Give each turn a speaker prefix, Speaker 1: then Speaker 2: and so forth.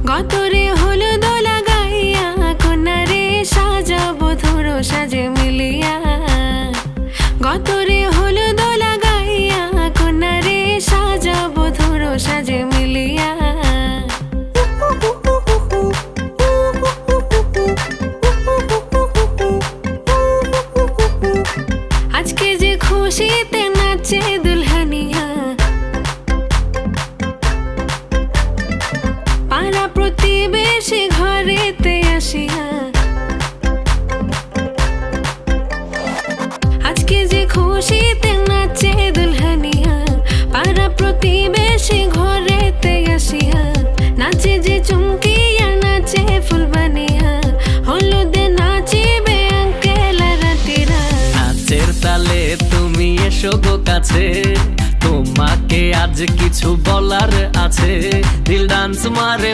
Speaker 1: গতরে হলুদ লাগাইয়া কন্যারে সাজাবো ধরো সাজে মিলিয়া। গতরে হলুদ লাগাইয়া কন্যারে সাজাবো ধরো সাজে মিলিয়া। আজকে যে খুশিতে নাচে দুলহানিয়া, পাড়া প্রতিবেশী ঘরেতে আসিয়া। আজকে যে খুশিতে নাচে দুলহানিয়া, পাড়া প্রতিবেশী ঘরেতে আসিয়া। নাচে যে চুমকিয়া নাচে ফুলবানিয়া, হলুদে নাচিবে আঙ্কেল রাতিরা।
Speaker 2: নাচের তালে তুমি এসো গো কাছে, তোমাকে আজ কিছু বলার আছে। দিল ডান্স মারে